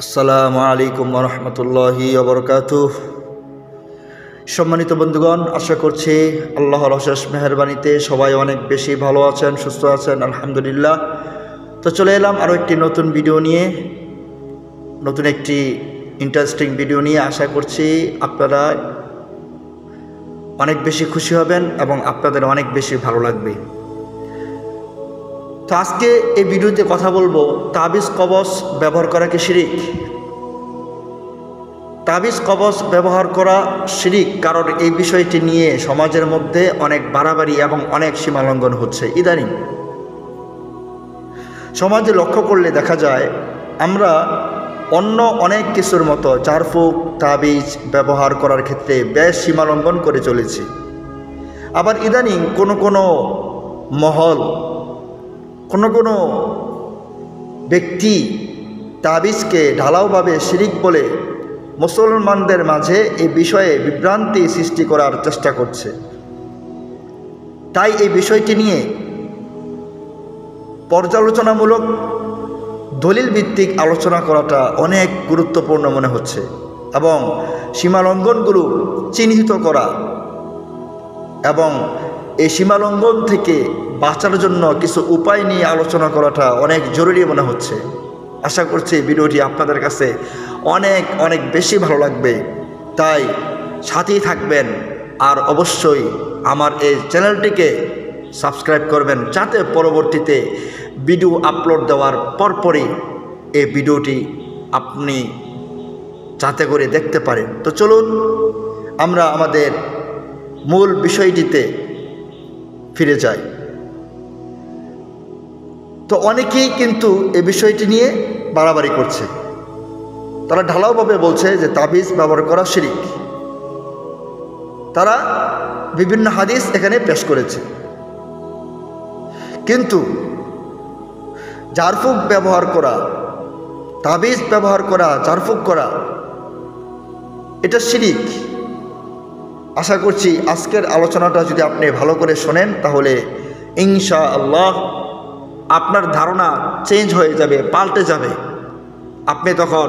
আসসালামু আলাইকুম ওয়া রাহমাতুল্লাহি ওয়া বারাকাতুহু। সম্মানিত বন্ধুগণ, আশা করছি আল্লাহর অশেষ মেহেরবানিতে সবাই অনেক বেশি ভালো আছেন, সুস্থ আছেন, আলহামদুলিল্লাহ। তো চলে এলাম আরও একটি নতুন ভিডিও নিয়ে, নতুন একটি ইন্টারেস্টিং ভিডিও নিয়ে। আশা করছি আপনারা অনেক বেশি খুশি হবেন এবং আপনাদের অনেক বেশি ভালো লাগবে। তো আজকে এই ভিডিওতে কথা বলবো, তাবিজ কবজ ব্যবহার করা কি শিরিক? তাবিজ কবজ ব্যবহার করা শিরিক, কারণ এই বিষয়টি নিয়ে সমাজের মধ্যে অনেক বাড়াবাড়ি এবং অনেক সীমালঙ্ঘন হচ্ছে। ইদানিং সমাজে লক্ষ্য করলে দেখা যায় আমরা অন্য অনেক কিছুর মতো ঝাড়ফুঁক তাবিজ ব্যবহার করার ক্ষেত্রে বেশ সীমালঙ্ঘন করে চলেছি। আবার ইদানিং কোনো মহল, কোনো ব্যক্তি তাবিজকে ঢালাওভাবে শিরিক বলে মুসলমানদের মাঝে এই বিষয়ে বিভ্রান্তি সৃষ্টি করার চেষ্টা করছে। তাই এই বিষয়টি নিয়ে পর্যালোচনামূলক দলিল ভিত্তিক আলোচনা করাটা অনেক গুরুত্বপূর্ণ মনে হচ্ছে এবং সীমালঙ্ঘনগুলো চিহ্নিত করা এবং এই সীমালঙ্ঘন থেকে বাঁচার জন্য কিছু উপায় নিয়ে আলোচনা করাটা অনেক জরুরি মনে হচ্ছে। আশা করছি ভিডিওটি আপনাদের কাছে অনেক অনেক বেশি ভালো লাগবে, তাই সাথেই থাকবেন। আর অবশ্যই আমার এই চ্যানেলটিকে সাবস্ক্রাইব করবেন, যাতে পরবর্তীতে ভিডিও আপলোড দেওয়ার পরপরই এই ভিডিওটি আপনি যাতে করে দেখতে পারেন। তো চলুন আমরা আমাদের মূল বিষয়টিতে ফিরে যাই। তো অনেকেই কিন্তু এই বিষয়টি নিয়ে বাড়াবাড়ি করছে। তারা ঢালাওভাবে বলছে যে তাবিজ ব্যবহার করা শিরিক। তারা বিভিন্ন হাদিস এখানে পেশ করেছে, কিন্তু ঝাড়ফুঁক ব্যবহার করা, তাবিজ ব্যবহার করা, ঝাড়ফুঁক করা এটা শিরিক। আশা করছি আজকের আলোচনাটা যদি আপনি ভালো করে শোনেন, তাহলে ইনশাআল্লাহ আপনার ধারণা চেঞ্জ হয়ে যাবে, পাল্টে যাবে। আপনি তখন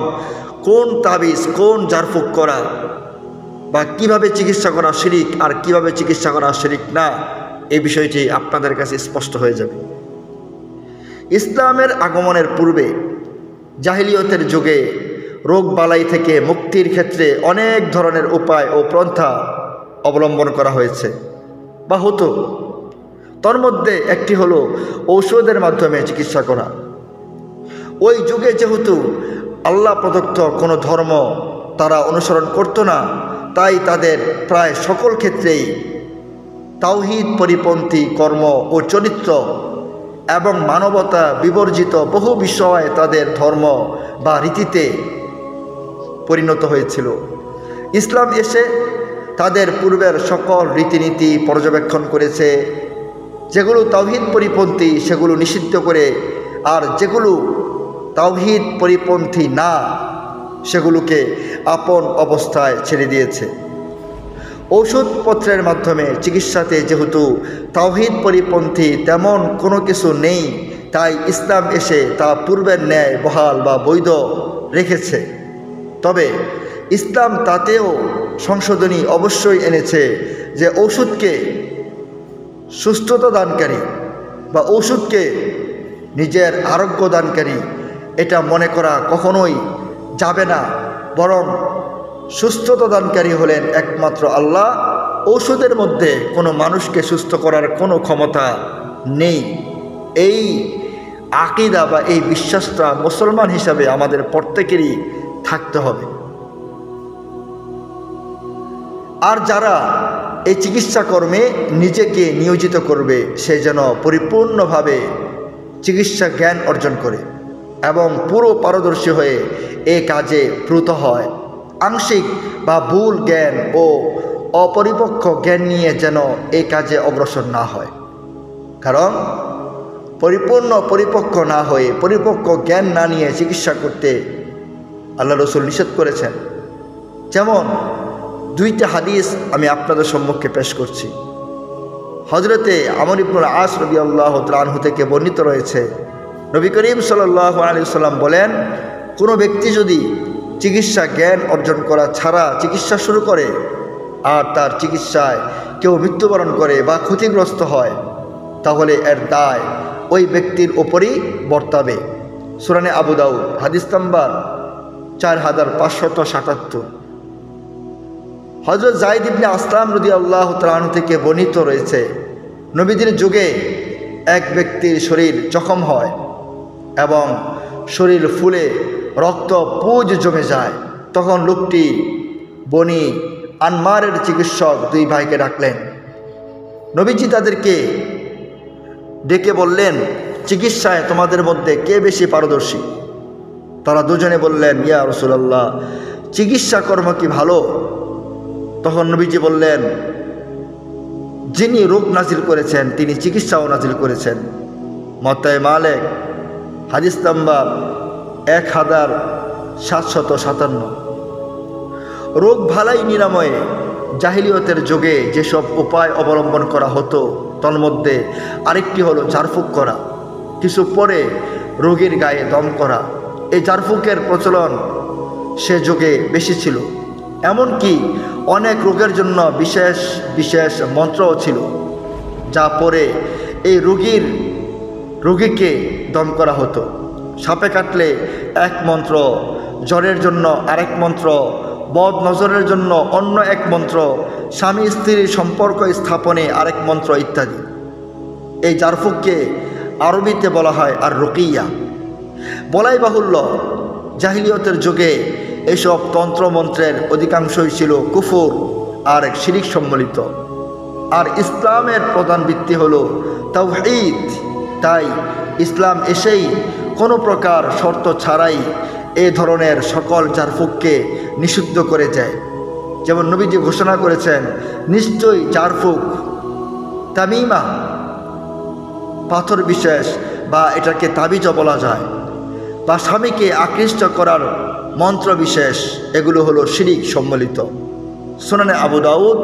কোন তাবিজ, কোন ঝাড়ফুঁক করা বা কিভাবে চিকিৎসা করা শিরিক আর কিভাবে চিকিৎসা করা শিরিক না, এই বিষয়টি আপনাদের কাছে স্পষ্ট হয়ে যাবে। ইসলামের আগমনের পূর্বে জাহিলিয়তের যুগে রোগ বালাই থেকে মুক্তির ক্ষেত্রে অনেক ধরনের উপায় ও পন্থা অবলম্বন করা হয়েছে বা হতো। তার মধ্যে একটি হলো ঔষধের মাধ্যমে চিকিৎসা করা। ওই যুগে যেহেতু আল্লাহ প্রদত্ত কোনো ধর্ম তারা অনুসরণ করত না, তাই তাদের প্রায় সকল ক্ষেত্রেই তাওহীদ পরিপন্থী কর্ম ও চরিত্র এবং মানবতা বিবর্জিত বহু বিষয় তাদের ধর্ম বা রীতিতে পরিণত হয়েছিল। ইসলাম এসে তাদের পূর্বের সকল রীতিনীতি পর্যবেক্ষণ করেছে। যেগুলো তাওহীদ পরিপন্থী সেগুলো নিষিদ্ধ করে, আর যেগুলো তাওহীদ পরিপন্থী না সেগুলোকে আপন অবস্থায় ছেড়ে দিয়েছে। ঔষধপত্রের মাধ্যমে চিকিৎসাতে যেহেতু তাওহীদ পরিপন্থী তেমন কোনো কিছু নেই, তাই ইসলাম এসে তা পূর্বের ন্যায় বহাল বা বৈধ রেখেছে। তবে ইসলাম তাতেও সংশোধনী অবশ্যই এনেছে যে ঔষধকে সুস্থতা দানকারী বা ঔষধকে নিজের আরোগ্য দানকারী এটা মনে করা কখনোই যাবে না, বরং সুস্থতা দানকারী হলেন একমাত্র আল্লাহ। ঔষধের মধ্যে কোনো মানুষকে সুস্থ করার কোনো ক্ষমতা নেই। এই আকীদা বা এই বিশ্বাসটা মুসলমান হিসাবে আমাদের প্রত্যেকেরই থাকতে হবে। আর যারা এই চিকিৎসা কর্মে নিজেকে নিয়োজিত করবে, সে যেন পরিপূর্ণভাবে চিকিৎসা জ্ঞান অর্জন করে এবং পুরো পারদর্শী হয়ে এ কাজে ব্রত হয়। আংশিক বা ভুল জ্ঞান ও অপরিপক্ক জ্ঞান নিয়ে যেন এই কাজে অগ্রসর না হয়, কারণ পরিপক্ক না হয়ে, পরিপক্ক জ্ঞান না নিয়ে চিকিৎসা করতে আল্লাহ রাসূল নিষেধ করেছেন। যেমন দুইটা হাদিস আমি আপনাদের সম্মুখে পেশ করছি। হযরতে আমর ইবনুল আস রাদিয়াল্লাহু তাআলা আনহু থেকে বর্ণিত রয়েছে, নবী করিম সাল্লাল্লাহু আলাইহি ওয়াসাল্লাম বলেন, কোনো ব্যক্তি যদি চিকিৎসা জ্ঞান অর্জন করা ছাড়া চিকিৎসা শুরু করে আর তার চিকিৎসায় কেউ মৃত্যুবরণ করে বা ক্ষতিগ্রস্ত হয়, তাহলে এর দায় ওই ব্যক্তির ওপরই বর্তাবে। সুরানে আবু দাউদ হাদিস নাম্বার 4577। হযরত যায়েদ ইবনে আসলাম রাদিয়াল্লাহু তাআলা আনহু থেকে বর্ণিত রয়েছে, নবীদের যুগে এক ব্যক্তির শরীর জখম হয় এবং শরীর ফুলে রক্ত পুঁজ জমে যায়। তখন লোকটি বনি আনমারের চিকিৎসক দুই ভাইকে ডাকলেন। নবীজি তাদেরকে ডেকে বললেন, চিকিৎসায় তোমাদের মধ্যে কে বেশি পারদর্শী? তারা দুজনে বললেন, ইয়া রাসূলুল্লাহ, চিকিৎসা কর্ম কি ভালো? তখন নবীজি বললেন, যিনি রোগ নাজিল করেছেন তিনি চিকিৎসাও নাজিল করেছেন। মুওয়াত্তা মালিক হাদিস নাম্বার 1757। রোগ ভালাই নিরাময়ে জাহিলিয়তের যুগে যেসব উপায় অবলম্বন করা হতো তন্মধ্যে আরেকটি হলো ঝাড়ফুঁক করা, কিছু পরে রোগীর গায়ে দম করা। এই ঝাড়ফুঁকের প্রচলন সে যুগে বেশি ছিল। এমনকি অনেক রোগের জন্য বিশেষ বিশেষ মন্ত্রও ছিল, যা পরে এই রোগীকে দম করা হতো। সাপে কাটলে এক মন্ত্র, জ্বরের জন্য আরেক মন্ত্র, বদ নজরের জন্য অন্য এক মন্ত্র, স্বামী স্ত্রীর সম্পর্ক স্থাপনে আরেক মন্ত্র ইত্যাদি। এই ঝাড়ফুঁককে আরবিতে বলা হয় আর রুকিয়া। বলাই বাহুল্য, জাহিলিয়তের যুগে এসব তন্ত্রমন্ত্রের অধিকাংশই ছিল কুফর আর শিরিক সম্মিলিত। আর ইসলামের প্রধান ভিত্তি হলো তাওহীদ। তাই ইসলাম এসেই কোনো প্রকার শর্ত ছাড়াই এ ধরনের সকল ঝাড়ফুঁককে নিষিদ্ধ করে যায়। যেমন নবীজি ঘোষণা করেছেন, নিশ্চয়ই ঝাড়ফুঁক তামিমা, পাথর বিশেষ বা এটাকে তাবিজও বলা যায়, বা স্বামীকে আকৃষ্ট করার মন্ত্র বিশেষ, এগুলো হলো শিরিক সম্মিলিত। সুনানে আবু দাউদ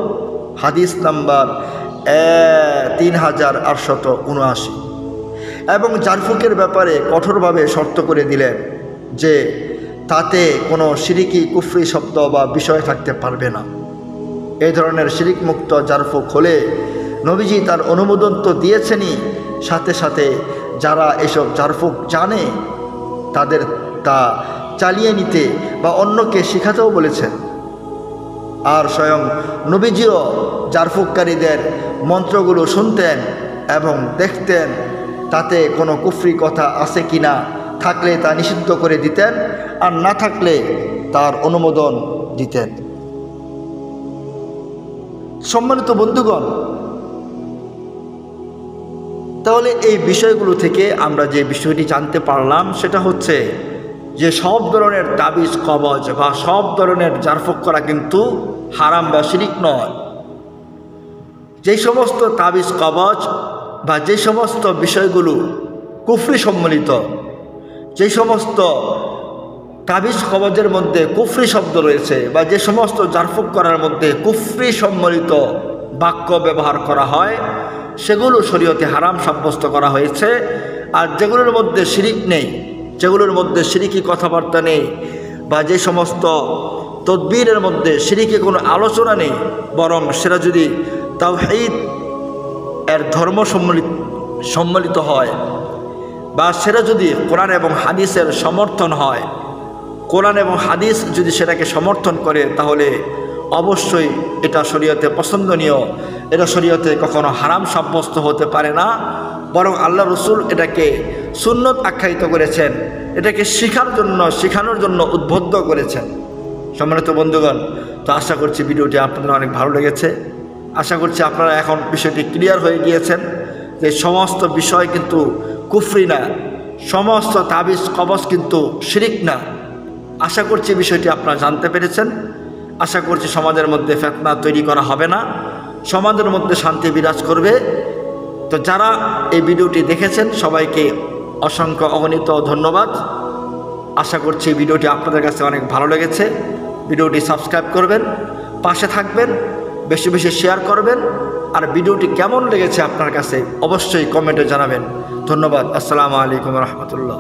হাদিস নাম্বার 3879। এবং ঝাড়ফুঁকের ব্যাপারে কঠোরভাবে শর্ত করে দিলেন যে তাতে কোনো শিরিকি কুফরি শব্দ বা বিষয় থাকতে পারবে না। এই ধরনের শিরিক মুক্ত ঝাড়ফুঁক হলে নবীজি তার অনুমোদন তো দিয়েছেনই, সাথে সাথে যারা এসব ঝাড়ফুঁক জানে তাদের তা চালিয়ে নিতে বা অন্যকে শেখাতেও বলেছেন। আর স্বয়ং নবীজিও ঝাড়ফুঁককারীদের মন্ত্রগুলো শুনতেন এবং দেখতেন তাতে কোনো কুফরি কথা আছে কি না, থাকলে তা নিষিদ্ধ করে দিতেন, আর না থাকলে তার অনুমোদন দিতেন। সম্মানিত বন্ধুগণ, তাহলে এই বিষয়গুলো থেকে আমরা যে বিষয়টি জানতে পারলাম সেটা হচ্ছে যে সব ধরনের তাবিজ কবজ বা সব ধরনের ঝাড়ফুঁক করা কিন্তু হারাম বা শিরিক নয়। যে সমস্ত তাবিজ কবজ বা যে সমস্ত বিষয়গুলো কুফরি সম্মিলিত, যে সমস্ত তাবিজ কবজের মধ্যে কুফরি শব্দ রয়েছে বা যে সমস্ত ঝাড়ফুঁক করার মধ্যে কুফরি সম্মিলিত বাক্য ব্যবহার করা হয়, সেগুলো শরীয়তে হারাম সাব্যস্ত করা হয়েছে। আর যেগুলোর মধ্যে শিরিক নেই, যেগুলোর মধ্যে শিরিকি কথাবার্তা নেই, বা যে সমস্ত তদবিরের মধ্যে শিরিকি কোনো আলোচনা নেই, বরং সেটা যদি তাওহীদ এর ধর্ম সম্মিলিত হয় বা সেটা যদি কোরআন এবং হাদিসের সমর্থন হয়, কোরআন এবং হাদিস যদি সেটাকে সমর্থন করে, তাহলে অবশ্যই এটা শরীয়তে পছন্দনীয়। এটা শরীয়তে কখনো হারাম সাব্যস্ত হতে পারে না, বরং আল্লাহ রসুল এটাকে সুন্নত আখ্যায়িত করেছেন, এটাকে শেখানোর জন্য উদ্বুদ্ধ করেছেন। সম্মানিত বন্ধুগণ, তো আশা করছি ভিডিওটি আপনাদের অনেক ভালো লেগেছে। আশা করছি আপনারা এখন বিষয়টি ক্লিয়ার হয়ে গিয়েছেন যে সমস্ত বিষয় কিন্তু কুফরি না, সমস্ত তাবিজ কবজ কিন্তু শিরিক না। আশা করছি বিষয়টি আপনারা জানতে পেরেছেন। আশা করছি সমাজের মধ্যে ফিতনা তৈরি করা হবে না, সমাজের মধ্যে শান্তি বিরাজ করবে। তো যারা এই ভিডিওটি দেখেছেন সবাইকে অসংখ্য অগণিত ধন্যবাদ। আশা করছি ভিডিওটি আপনাদের কাছে অনেক ভালো লেগেছে। ভিডিওটি সাবস্ক্রাইব করবেন, পাশে থাকবেন, বেশি বেশি শেয়ার করবেন। আর ভিডিওটি কেমন লেগেছে আপনার কাছে অবশ্যই কমেন্টে জানাবেন। ধন্যবাদ। আসসালামু আলাইকুম রহমতুল্লাহ।